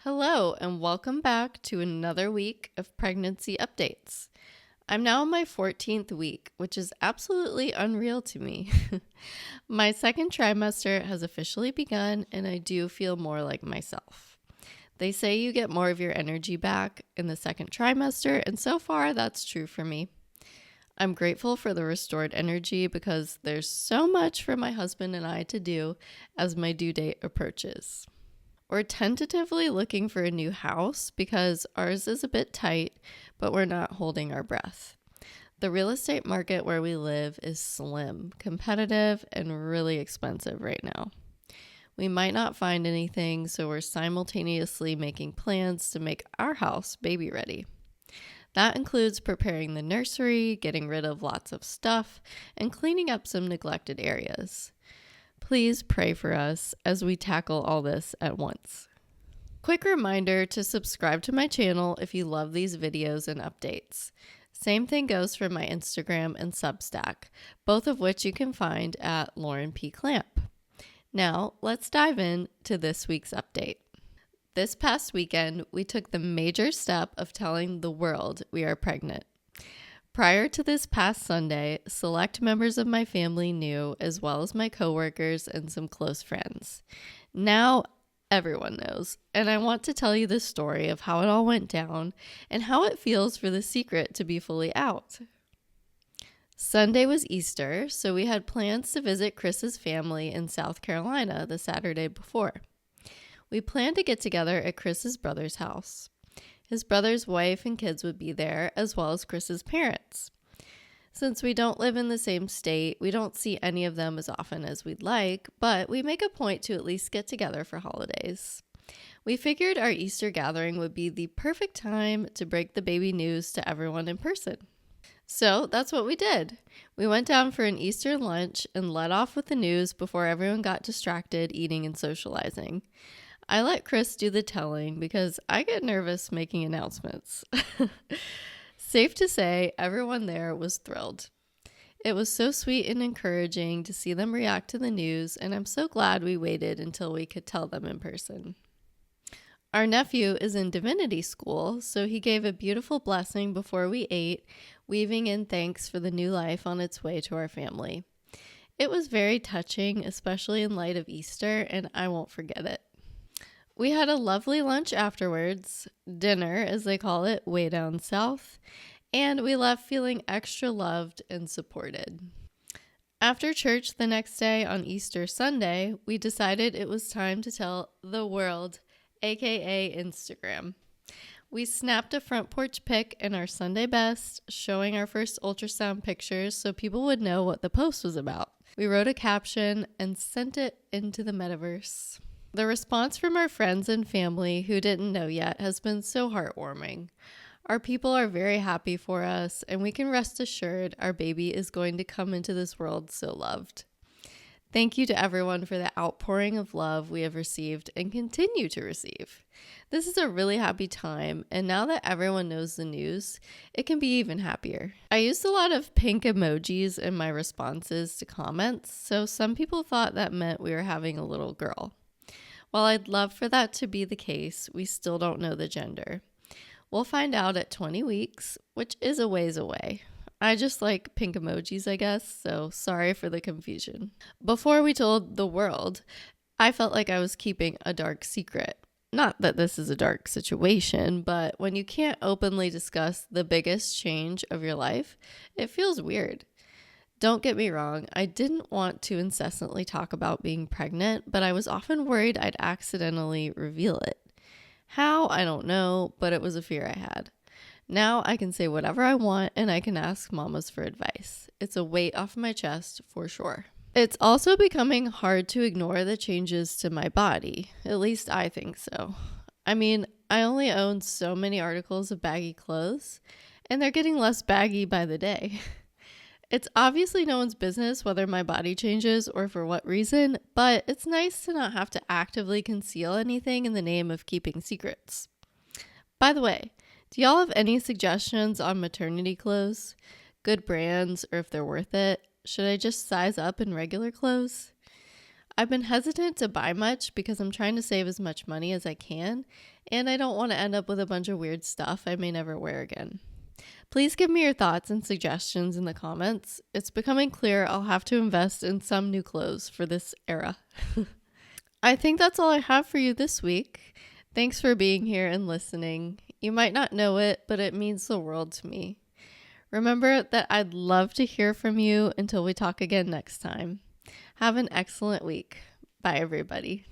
Hello, and welcome back to another week of pregnancy updates. I'm now in my 14th week, which is absolutely unreal to me. My second trimester has officially begun, and I do feel more like myself. They say you get more of your energy back in the second trimester, and so far that's true for me. I'm grateful for the restored energy because there's so much for my husband and I to do as my due date approaches. We're tentatively looking for a new house because ours is a bit tight, but we're not holding our breath. The real estate market where we live is slim, competitive, and really expensive right now. We might not find anything, so we're simultaneously making plans to make our house baby ready. That includes preparing the nursery, getting rid of lots of stuff, and cleaning up some neglected areas. Please pray for us as we tackle all this at once. Quick reminder to subscribe to my channel if you love these videos and updates. Same thing goes for my Instagram and Substack, both of which you can find at Lauren P. Clamp. Now, let's dive into this week's update. This past weekend, we took the major step of telling the world we are pregnant. Prior to this past Sunday, select members of my family knew, as well as my coworkers and some close friends. Now everyone knows, and I want to tell you the story of how it all went down and how it feels for the secret to be fully out. Sunday was Easter, so we had plans to visit Chris's family in South Carolina the Saturday before. We planned to get together at Chris's brother's house. His brother's wife and kids would be there, as well as Chris's parents. Since we don't live in the same state, we don't see any of them as often as we'd like, but we make a point to at least get together for holidays. We figured our Easter gathering would be the perfect time to break the baby news to everyone in person. So that's what we did. We went down for an Easter lunch and let off with the news before everyone got distracted eating and socializing. I let Chris do the telling because I get nervous making announcements. Safe to say, everyone there was thrilled. It was so sweet and encouraging to see them react to the news, and I'm so glad we waited until we could tell them in person. Our nephew is in divinity school, so he gave a beautiful blessing before we ate, weaving in thanks for the new life on its way to our family. It was very touching, especially in light of Easter, and I won't forget it. We had a lovely lunch afterwards, dinner as they call it, way down south, and we left feeling extra loved and supported. After church the next day on Easter Sunday, we decided it was time to tell the world, aka Instagram. We snapped a front porch pic in our Sunday best, showing our first ultrasound pictures so people would know what the post was about. We wrote a caption and sent it into the metaverse. The response from our friends and family who didn't know yet has been so heartwarming. Our people are very happy for us, and we can rest assured our baby is going to come into this world so loved. Thank you to everyone for the outpouring of love we have received and continue to receive. This is a really happy time, and now that everyone knows the news, it can be even happier. I used a lot of pink emojis in my responses to comments, so some people thought that meant we were having a little girl. While I'd love for that to be the case, we still don't know the gender. We'll find out at 20 weeks, which is a ways away. I just like pink emojis, I guess, so sorry for the confusion. Before we told the world, I felt like I was keeping a dark secret. Not that this is a dark situation, but when you can't openly discuss the biggest change of your life, it feels weird. Don't get me wrong, I didn't want to incessantly talk about being pregnant, but I was often worried I'd accidentally reveal it. How? I don't know, but it was a fear I had. Now I can say whatever I want and I can ask mamas for advice. It's a weight off my chest for sure. It's also becoming hard to ignore the changes to my body. At least I think so. I mean, I only own so many articles of baggy clothes, and they're getting less baggy by the day. It's obviously no one's business whether my body changes or for what reason, but it's nice to not have to actively conceal anything in the name of keeping secrets. By the way, do y'all have any suggestions on maternity clothes? Good brands or if they're worth it? Should I just size up in regular clothes? I've been hesitant to buy much because I'm trying to save as much money as I can, and I don't want to end up with a bunch of weird stuff I may never wear again. Please give me your thoughts and suggestions in the comments. It's becoming clear I'll have to invest in some new clothes for this era. I think that's all I have for you this week. Thanks for being here and listening. You might not know it, but it means the world to me. Remember that I'd love to hear from you until we talk again next time. Have an excellent week. Bye, everybody.